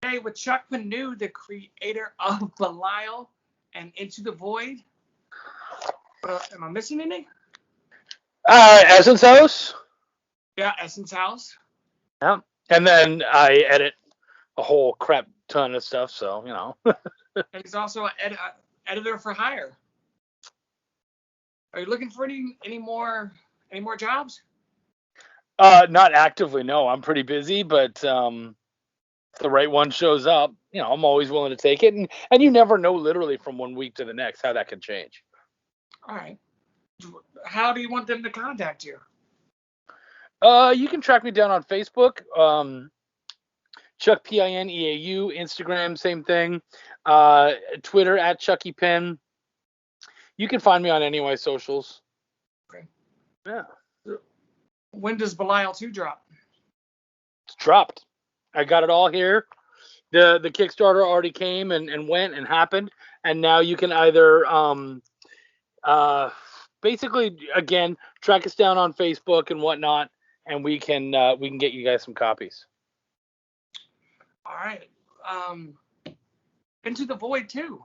Today with Chuck Pineau, the creator of Belial and Into the Void. Am I missing anything? Essence House. Yeah, Essence House. Yeah. And then I edit a whole crap ton of stuff, so, you know. And he's also an editor for hire. Are you looking for any more jobs? Not actively, no. I'm pretty busy, but if the right one shows up, you know, I'm always willing to take it. And you never know literally from one week to the next how that can change. All right. How do you want them to contact you? You can track me down on Facebook. Chuck Pineau, Instagram, same thing. Twitter at Chucky Pin. You can find me on any of my socials. Okay. Yeah. When does Belial 2 drop? It's dropped. I got it all here. The Kickstarter already came and went and happened, and now you can either basically again track us down on Facebook and whatnot, and we can get you guys some copies. All right. Into the Void 2.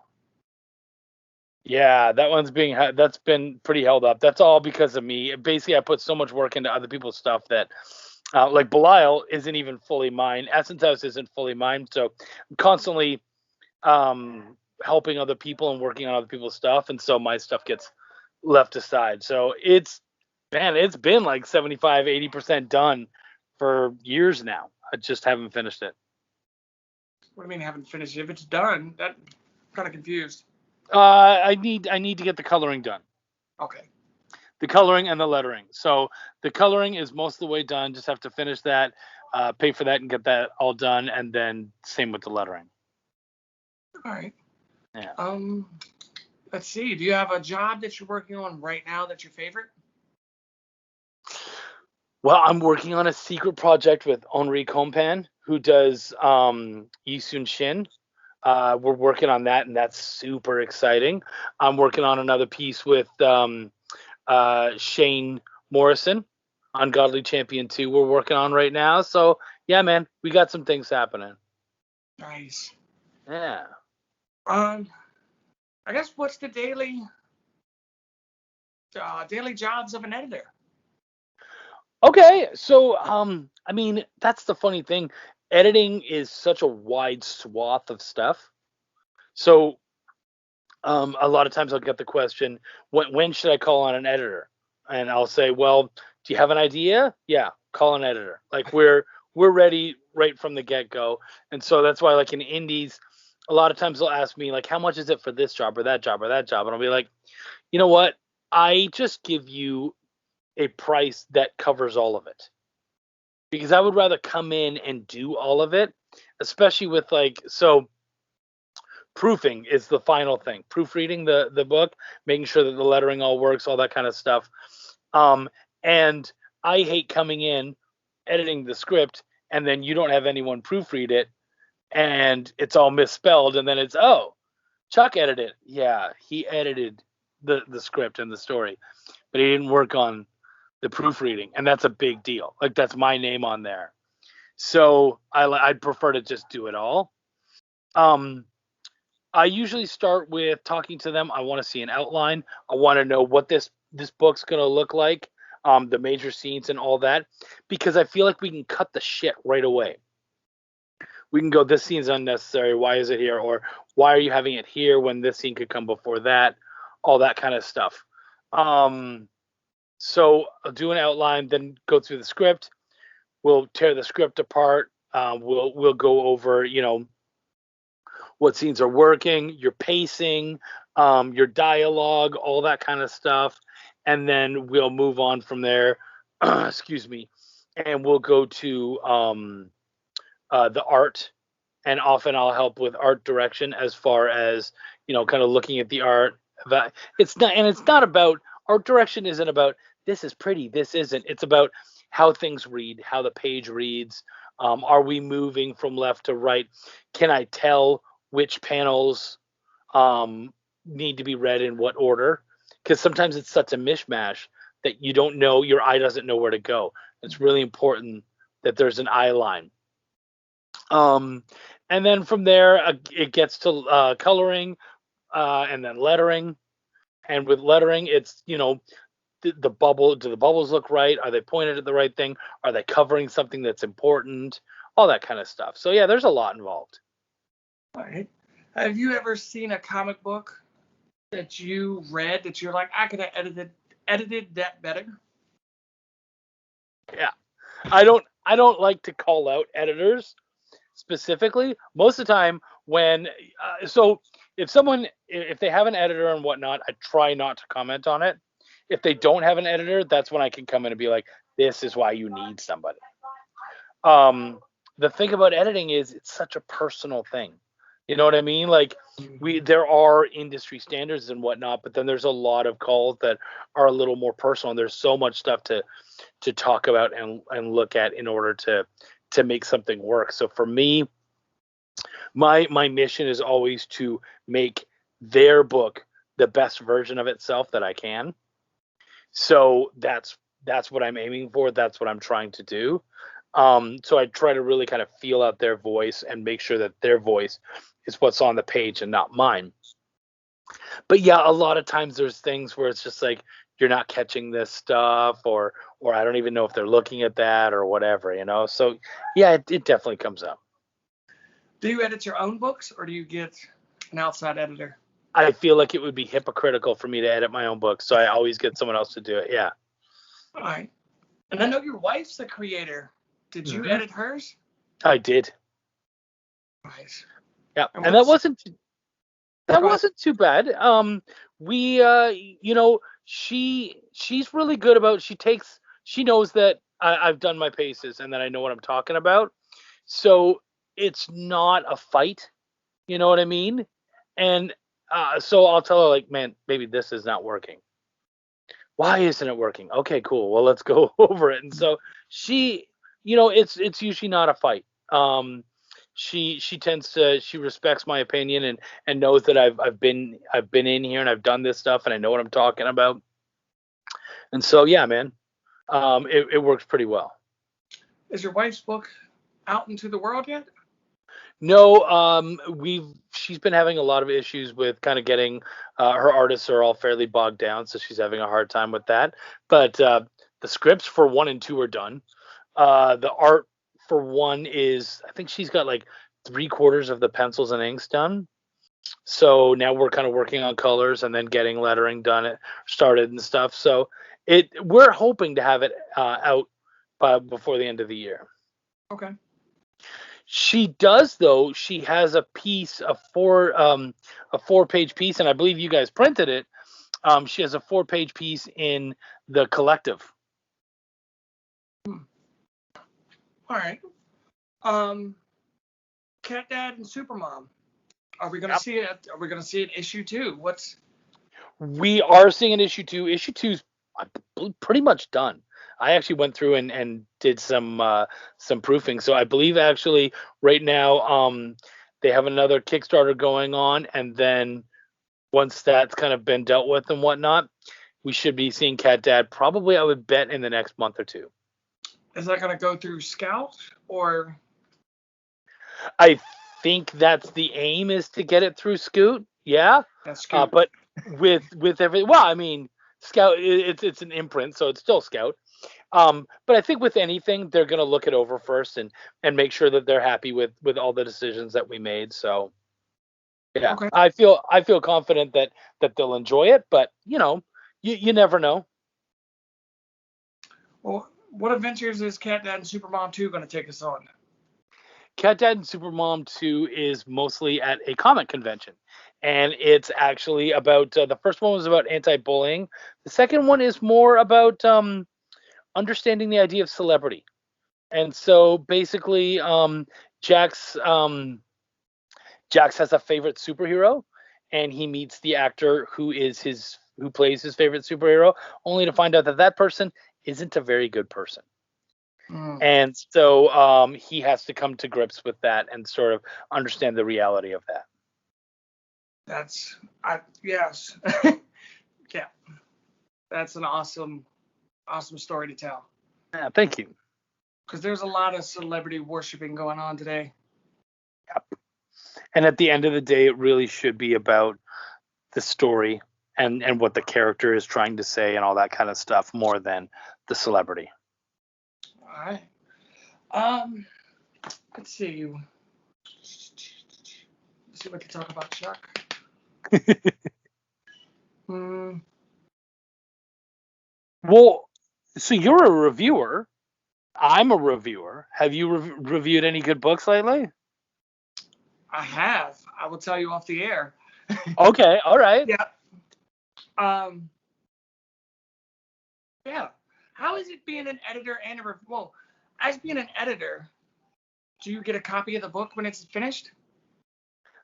Yeah, that's been pretty held up. That's all because of me. Basically, I put so much work into other people's stuff that, like Belial isn't even fully mine. Essence House isn't fully mine. So I'm constantly helping other people and working on other people's stuff, and so my stuff gets left aside. So it's been like 75-80% done for years now. I just haven't finished it. What do you mean haven't finished? If it's done, I'm kind of confused. I need to get the coloring done. Okay. The coloring and the lettering. So the coloring is most of the way done. Just have to finish that, pay for that, and get that all done, and then same with the lettering. All right. Yeah. Let's see. Do you have a job that you're working on right now that's your favorite? Well, I'm working on a secret project with Henri Compan, who does Yisun Shin. We're working on that, and that's super exciting. I'm working on another piece with Shane Morrison, Ungodly Champion 2. We're working on right now. So, yeah, man, we got some things happening. Nice. Yeah. I guess what's the daily jobs of an editor? Okay, so I mean, that's the funny thing. Editing is such a wide swath of stuff. So a lot of times I'll get the question, when should I call on an editor? And I'll say, well, do you have an idea? Yeah, call an editor. Like we're ready right from the get-go. And so that's why, like in indies, a lot of times they'll ask me, like, how much is it for this job or that job or that job? And I'll be like, you know what? I just give you a price that covers all of it. Because I would rather come in and do all of it, especially with so proofing is the final thing. Proofreading the book, making sure that the lettering all works, all that kind of stuff. And I hate coming in, editing the script, and then you don't have anyone proofread it, and it's all misspelled, and then it's, oh, Chuck edited it. Yeah, he edited the script and the story, but he didn't work on the proofreading, and that's a big deal. Like, that's my name on there. So I'd prefer to just do it all. I usually start with talking to them. I want to see an outline. I want to know what this book's going to look like, the major scenes and all that, because I feel like we can cut the shit right away. We can go, this scene's unnecessary. Why is it here? Or why are you having it here when this scene could come before that? All that kind of stuff. So I'll do an outline, then go through the script. We'll tear the script apart. We'll go over, what scenes are working, your pacing, your dialogue, all that kind of stuff. And then we'll move on from there. Excuse me. And we'll go to the art. And often I'll help with art direction as far as, kind of looking at the art. It's not about, art direction isn't about, this is pretty, this isn't. It's about how things read, how the page reads. Are we moving from left to right? Can I tell which panels need to be read in what order? Because sometimes it's such a mishmash that you don't know, your eye doesn't know where to go. It's really important that there's an eye line. And then from there, it gets to coloring, and then lettering. And with lettering, it's, the bubble. Do the bubbles look right? Are they pointed at the right thing? Are they covering something that's important? All that kind of stuff. So yeah, there's a lot involved. All right. Have you ever seen a comic book that you read that you're like, I could have edited that better? Yeah. I don't like to call out editors specifically. Most of the time when so if they have an editor and whatnot, I try not to comment on it. If they don't have an editor, that's when I can come in and be like, this is why you need somebody. The thing about editing is it's such a personal thing. You know what I mean? Like, there are industry standards and whatnot, but then there's a lot of calls that are a little more personal. And there's so much stuff to talk about and look at in order to make something work. So for me, my mission is always to make their book the best version of itself that I can. So that's what I'm aiming for. That's what I'm trying to do. So I try to really kind of feel out their voice and make sure that their voice is what's on the page and not mine. But yeah, a lot of times there's things where it's just like, you're not catching this stuff, or I don't even know if they're looking at that or whatever, So yeah, it definitely comes up. Do you edit your own books, or do you get an outside editor? I feel like it would be hypocritical for me to edit my own books, so I always get someone else to do it. Yeah. All right. And I know your wife's a creator. Did you edit hers? I did. Nice. Yeah, and that wasn't too bad. She's really good about. She knows that I've done my paces and that I know what I'm talking about. So it's not a fight. You know what I mean? And so I'll tell her, like, man, baby, this is not working. Why isn't it working? Okay, cool. Well, let's go over it. And so she, it's usually not a fight. She respects my opinion and knows that I've been in here and I've done this stuff and I know what I'm talking about. And so yeah, man, it works pretty well. Is your wife's book out into the world yet? No, she's been having a lot of issues with kind of getting her artists are all fairly bogged down, so she's having a hard time with that. But the scripts for 1 and 2 are done. The art for 1 is, I think she's got like 3/4 of the pencils and inks done. So now we're kind of working on colors and then getting lettering started and stuff. So we're hoping to have it out before the end of the year. Okay. She does, though. She has a piece, a 4-page piece, and I believe you guys printed it. She has a 4-page piece in the collective. All right. Cat Dad and Supermom. Are we gonna see it? Are we gonna see it issue 2? We are seeing an issue 2. Issue 2's pretty much done. I actually went through and did some proofing. So I believe actually right now they have another Kickstarter going on, and then once that's kind of been dealt with and whatnot, we should be seeing Cat Dad probably, I would bet, in the next month or 2. Is that going to go through Scout or? I think that's the aim, is to get it through Scoot. Yeah. That's Scoot. But with every, well, I mean, Scout, it's an imprint, so it's still Scout. But I think with anything, they're going to look it over first and make sure that they're happy with all the decisions that we made. So yeah, okay. I feel confident that they'll enjoy it, but you never know. Well, what adventures is Cat Dad and Supermom 2 going to take us on? Cat Dad and Supermom 2 is mostly at a comic convention. And it's actually about, the first one was about anti-bullying. The second one is more about understanding the idea of celebrity. And so basically, Jax has a favorite superhero, and he meets the actor who plays his favorite superhero, only to find out that person isn't a very good person. And so he has to come to grips with that and sort of understand the reality of that. Yes. Yeah. That's an awesome story to tell. Yeah, thank you. Because there's a lot of celebrity worshiping going on today. And at the end of the day, it really should be about the story and what the character is trying to say and all that kind of stuff more than the celebrity. All right. Let's see. Let's see what we can talk about, Chuck. Well, so you're a reviewer. I'm a reviewer. Have you reviewed any good books lately? I have. I will tell you off the air. Okay, all right. Yeah. Yeah. How is it being an editor and a well, as being an editor, do you get a copy of the book when it's finished?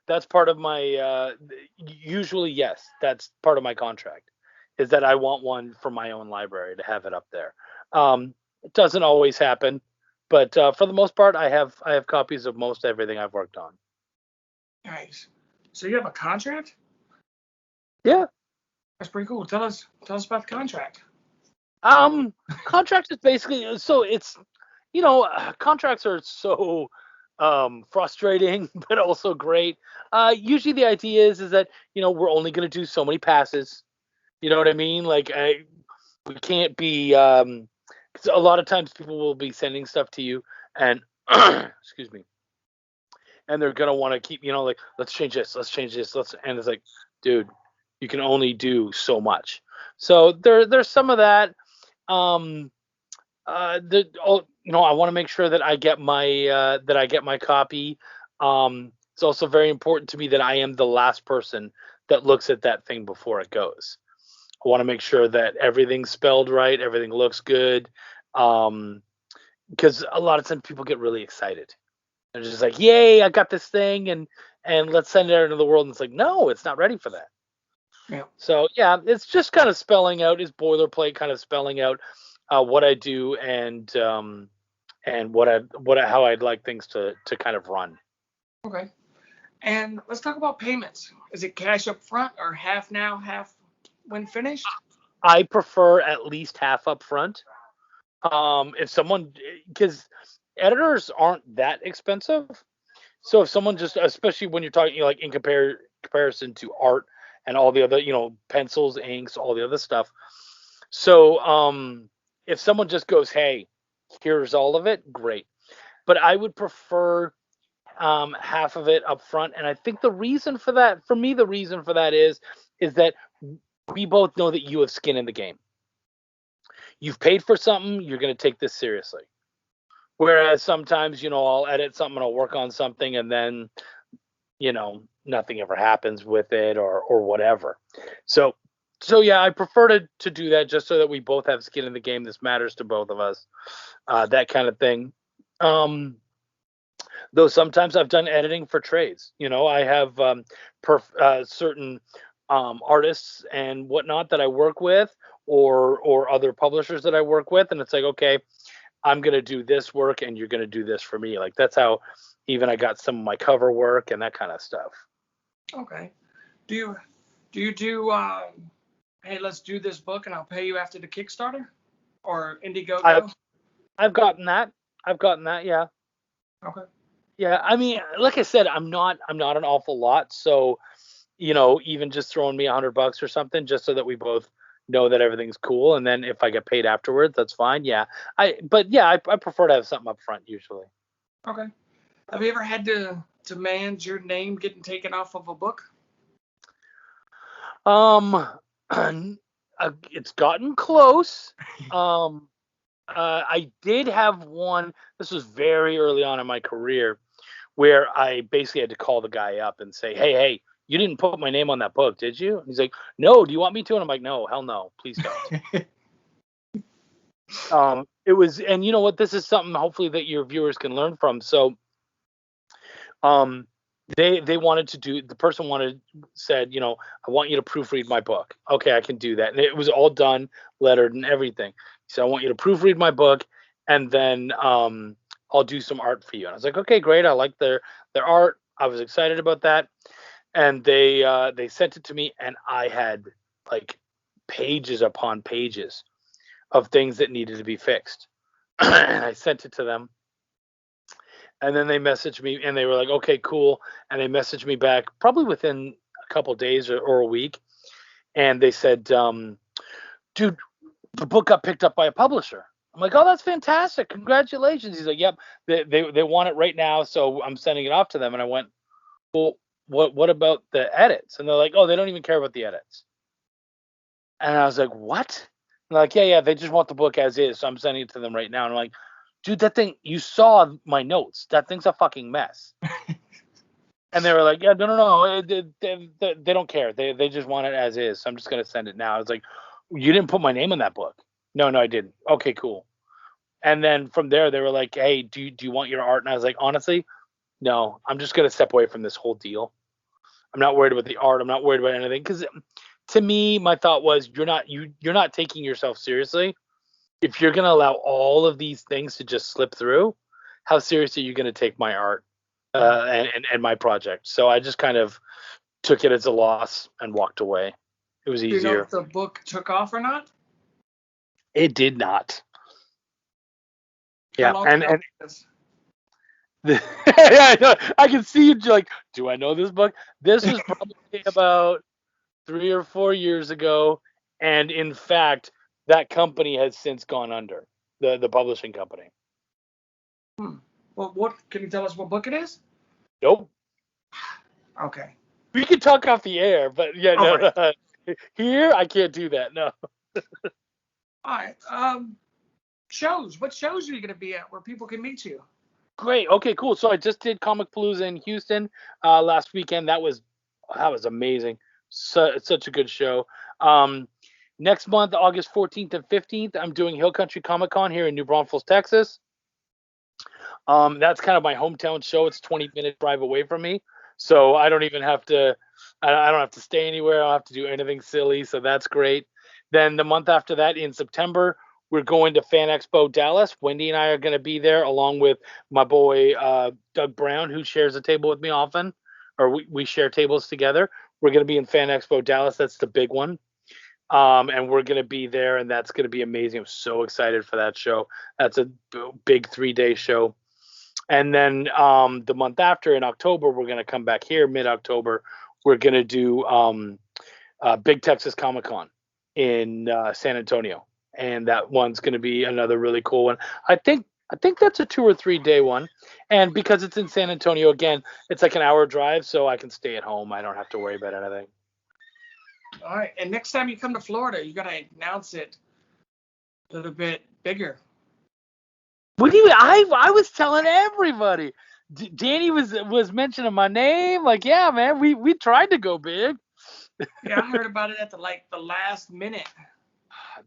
That's part of my usually yes, that's part of my contract. Is that I want one for my own library to have it up there. It doesn't always happen, but for the most part, I have copies of most everything I've worked on. Nice. So you have a contract? Yeah. That's pretty cool. Tell us about the contract. Contract is basically so it's contracts are so frustrating but also great. Usually the idea is that we're only going to do so many passes. You know what I mean? Like we can't be 'cause a lot of times people will be sending stuff to you and excuse me, and they're gonna want to keep like let's change this, and it's like, dude, you can only do so much. So there's some of that. I want to make sure that I get my copy. It's also very important to me that I am the last person that looks at that thing before it goes. I want to make sure that everything's spelled right, everything looks good, because a lot of times people get really excited. They're just like, "Yay, I got this thing, and let's send it out into the world." And it's like, no, it's not ready for that. Yeah. So yeah, it's just kind of spelling out, is boilerplate, kind of spelling out what I do and how I'd like things to kind of run. Okay. And let's talk about payments. Is it cash up front or half now, half when finished? I prefer at least half up front. If someone, because editors aren't that expensive, so if someone just, especially when you're talking like in comparison to art and all the other, pencils, inks, all the other stuff. So if someone just goes, hey, here's all of it, great. But I would prefer half of it up front. And I think the reason for that is that we both know that you have skin in the game. You've paid for something, you're going to take this seriously. Whereas sometimes, I'll edit something and I'll work on something and then, nothing ever happens with it or whatever. So yeah, I prefer to do that just so that we both have skin in the game. This matters to both of us, that kind of thing. Though sometimes I've done editing for trades. I have certain artists and whatnot that I work with, or other publishers that I work with, and it's like, okay, I'm gonna do this work, and you're gonna do this for me. Like that's how even I got some of my cover work and that kind of stuff. Okay. Do you do hey, let's do this book and I'll pay you after the Kickstarter or Indiegogo? I've gotten that. Yeah. Okay. Yeah, I mean, like I said, I'm not an awful lot, so even just throwing me $100 or something, just so that we both know that everything's cool, and then if I get paid afterwards, that's fine. Yeah, I prefer to have something up front usually. Okay. Have you ever had to demand your name getting taken off of a book? It's gotten close. I did have one. This was very early on in my career, where I basically had to call the guy up and say, hey, you didn't put my name on that book, did you? And he's like, no, do you want me to? And I'm like, no, hell no, please don't. It was, and you know what, this is something hopefully that your viewers can learn from. So they wanted to do, the person said, I want you to proofread my book. Okay, I can do that. And it was all done, lettered and everything. So I want you to proofread my book, and then I'll do some art for you. And I was like, okay, great. I like their art. I was excited about that. And they sent it to me, and I had like pages upon pages of things that needed to be fixed. And I sent it to them. And then they messaged me and they were like, okay, cool. And they messaged me back probably within a couple of days or a week. And they said, dude, the book got picked up by a publisher. I'm like, oh, that's fantastic. Congratulations. He's like, yep, they want it right now. So I'm sending it off to them. And I went, well, what about the edits? And they're like, oh, they don't even care about the edits. And I was like, what? And they're like, yeah, they just want the book as is. So I'm sending it to them right now. And I'm like, dude, that thing, you saw my notes. That thing's a fucking mess. And they were like, yeah, no. They don't care. They just want it as is. So I'm just going to send it now. I was like, you didn't put my name on that book. No, I didn't. Okay, cool. And then from there, they were like, hey, do you want your art? And I was like, honestly, no, I'm just going to step away from this whole deal. I'm not worried about the art. I'm not worried about anything. Because to me, my thought was, you're not taking yourself seriously. If you're going to allow all of these things to just slip through, how seriously are you going to take my art and my project? So I just kind of took it as a loss and walked away. It was easier. Do you know if the book took off or not? It did not. Yeah, and yeah, I know. I can see you like, do I know this book? This was probably about 3 or 4 years ago, and in fact, that company has since gone under, the publishing company. Well, what can you tell us what book it is? Nope. Okay. We can talk off the air, but yeah, no. Right. Here I can't do that. No. All right. Shows. What shows are you going to be at where people can meet you? Great. Okay, cool. So I just did Comicpalooza in Houston last weekend. That was amazing. Such a good show. Next month, August 14th and 15th, I'm doing Hill Country Comic Con here in New Braunfels, Texas. That's kind of my hometown show. It's 20-minute drive away from me, so I don't even have to. I don't have to stay anywhere. I don't have to do anything silly, so that's great. Then the month after that, in September, we're going to Fan Expo Dallas. Wendy and I are going to be there, along with my boy Doug Brown, who shares a table with me often, or we share tables together. We're going to be in Fan Expo Dallas. That's the big one. And we're going to be there, and that's going to be amazing. I'm so excited for that show. That's a big 3-day show. And then the month after, in October, we're going to come back here, mid-October. We're going to do Big Texas Comic Con in San Antonio. And that one's going to be another really cool one. I think that's a 2 or 3 day one. And because it's in San Antonio, again, it's like an hour drive, so I can stay at home. I don't have to worry about anything. All right. And next time you come to Florida, you got to announce it a little bit bigger. What do you? I was telling everybody. Danny was mentioning my name. Like, yeah, man, we tried to go big. Yeah, I heard about it at the last minute.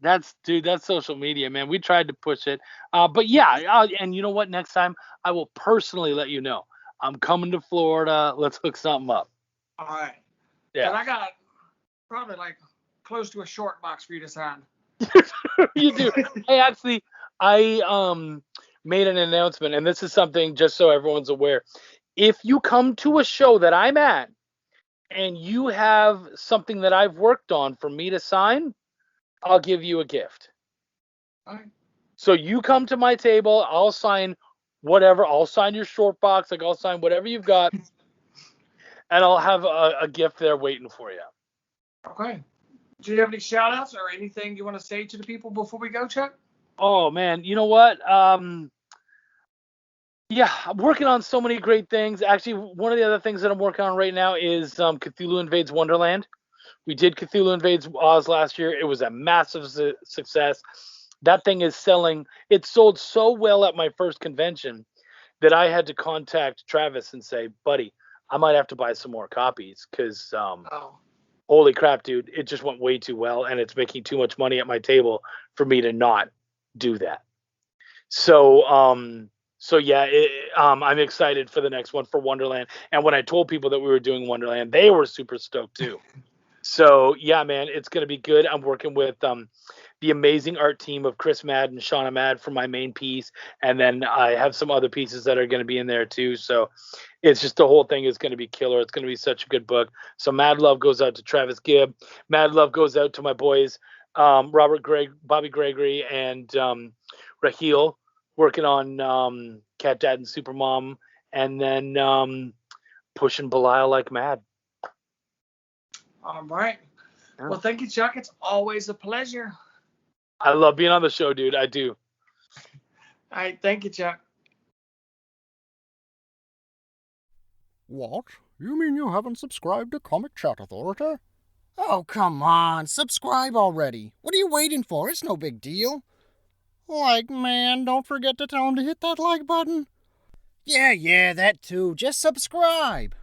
That's social media, man. We tried to push it, but yeah, and you know what? Next time I will personally let you know. I'm coming to Florida. Let's hook something up. All right. Yeah. And I got probably like close to a short box for you to sign. You do. I made an announcement, and this is something just so everyone's aware. If you come to a show that I'm at and you have something that I've worked on for me to sign, I'll give you a gift. All right. So you come to my table, I'll sign whatever. I'll sign your short box. Like, I'll sign whatever you've got, and I'll have a gift there waiting for you. Okay. Do you have any shout outs or anything you want to say to the people before we go, Chuck? Oh, man. You know what? Yeah, I'm working on so many great things. Actually, one of the other things that I'm working on right now is Cthulhu Invades Wonderland. We did Cthulhu Invades Oz last year. It was a massive success. That thing is selling. It sold so well at my first convention that I had to contact Travis and say, buddy, I might have to buy some more copies because holy crap, dude, it just went way too well, and it's making too much money at my table for me to not do that. So yeah, I'm excited for the next one for Wonderland. And when I told people that we were doing Wonderland, they were super stoked too. So yeah, man, it's going to be good. I'm working with the amazing art team of Chris Mad and Shauna Mad for my main piece. And then I have some other pieces that are going to be in there too. So it's just, the whole thing is going to be killer. It's going to be such a good book. So mad love goes out to Travis Gibb. Mad love goes out to my boys, Bobby Gregory and Raheel, working on Cat Dad and Supermom, and then pushing Belial like mad. All right. Yeah. Well, thank you, Chuck. It's always a pleasure. I love being on the show, dude. I do. All right. Thank you, Chuck. What? You mean you haven't subscribed to Comicchatauthority? Oh, come on. Subscribe already. What are you waiting for? It's no big deal. Like, man, don't forget to tell him to hit that like button. Yeah, that too. Just subscribe.